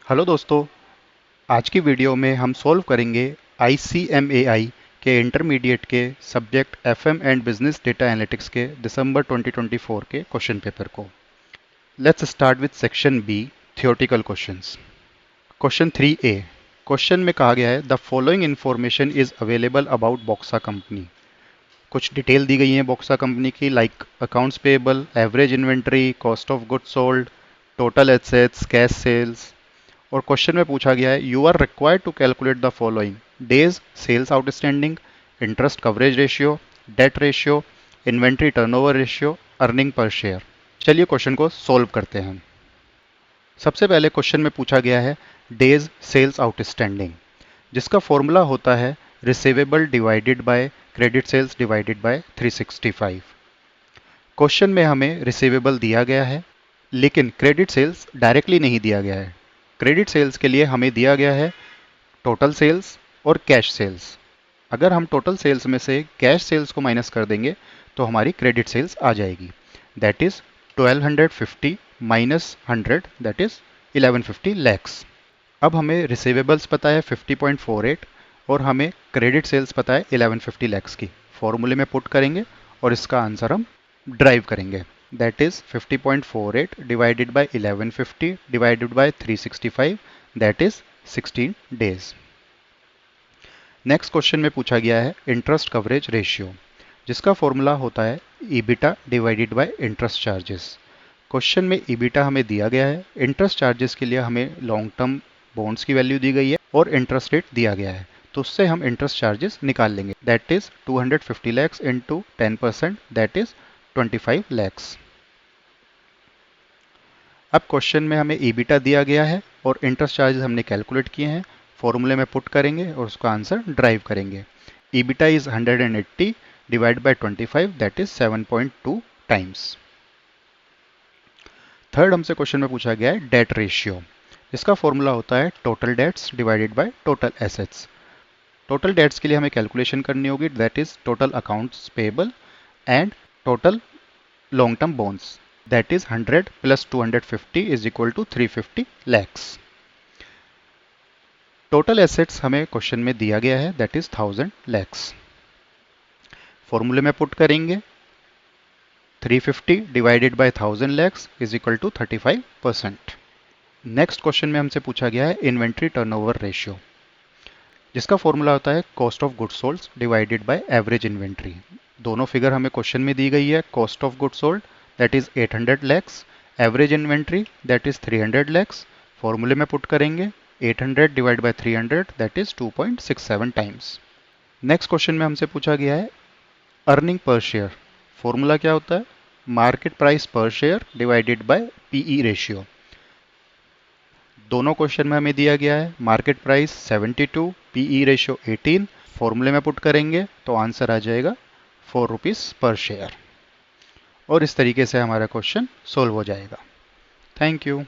Hello दोस्तों, आज की वीडियो में हम सॉल्व करेंगे ICMAI के इंटरमीडिएट के subject FM and business data analytics के दिसंबर 2024 के क्वेश्चन पेपर को। Let's start with section B, theoretical questions. Question 3A। Question में कहा गया है the following information is available about Boxa company. कुछ डिटेल दी गई है बॉक्सा कंपनी की, like accounts payable, average inventory, cost of goods sold, total assets, cash sales. और क्वेश्चन में पूछा गया है you are required to calculate the following: days sales outstanding, interest coverage ratio, debt ratio, inventory turnover ratio, earning per share. चलिए question को solve करते हैं। सबसे पहले क्वेश्चन में पूछा गया है डेज सेल्स आउटस्टैंडिंग, जिसका फॉर्मूला होता है receivable divided by credit sales divided by 365। Question में हमें रिसीवेबल दिया गया है, लेकिन क्रेडिट सेल्स डायरेक्टली नहीं दिया गया है। क्रेडिट सेल्स के लिए हमें दिया गया है टोटल सेल्स और कैश सेल्स। अगर हम टोटल सेल्स में से कैश सेल्स को माइनस कर देंगे तो हमारी क्रेडिट सेल्स आ जाएगी। That is 1250 minus 100, that is 1150 lakhs. अब हमें रिसीवेबल्स पता है 50.48 और हमें क्रेडिट सेल्स पता है 1150 लैक्स की। फॉर्मूले में पुट करेंगे और इसका आंसर हम ड्राइव करेंगे। That is 50.48 divided by 1150 divided by 365, that is 16 days. Next question में पूछा गया है इंटरेस्ट कवरेज रेशियो, जिसका फॉर्मूला होता है EBITDA divided by interest charges. Question में ईबिटा हमें दिया गया है, इंटरेस्ट चार्जेस के लिए हमें लॉन्ग टर्म बॉन्ड्स की वैल्यू दी गई है और इंटरेस्ट रेट दिया गया है, तो उससे हम इंटरेस्ट चार्जेस निकाल लेंगे। That is 250 lakhs into 10%, that is 25 lakhs. अब क्वेश्चन में हमें ईबिटा दिया गया है और इंटरेस्ट चार्जेस हमने कैलकुलेट किए हैं, फॉर्मूले में पुट करेंगे और उसका आंसर ड्राइव करेंगे। EBITDA is 180 divide by 25, that is 7.2 times. Third हमसे क्वेश्चन में पूछा गया है डेट रेशियो, इसका फॉर्मूला होता है total debts divided by total assets. Total debts के लिए हमें कैलकुलेशन करनी होगी, that is total accounts payable and total long term bonds, that is 100 plus 250 is equal to 350 lakhs. Total assets हमें क्वेश्चन में दिया गया है, दैट इज 1000 लैक्स। फॉर्मूले में पुट करेंगे 350 divided by 1000 lakhs is equal to 35%। Next question में हमसे पूछा गया है इन्वेंट्री टर्नओवर रेशियो, जिसका फॉर्मूला होता है cost of goods sold divided by average inventory. दोनों फिगर हमें क्वेश्चन में दी गई है, cost of goods sold that is 800 lakhs, average inventory that is 300 lakhs. फॉर्मूले में पुट करेंगे 800 divide by 300, that is 2.67 times. Next question में हमसे पूछा गया है अर्निंग पर शेयर, फॉर्मूला क्या होता है मार्केट प्राइस पर share divided by PE ratio. दोनों क्वेश्चन में हमें दिया गया है मार्केट प्राइस 72, पीई रेशियो 18। फॉर्मूले में पुट करेंगे तो आंसर आ जाएगा 4 रुपीज़ पर शेयर। और इस तरीके से हमारा क्वेश्चन सोल्व हो जाएगा। Thank you.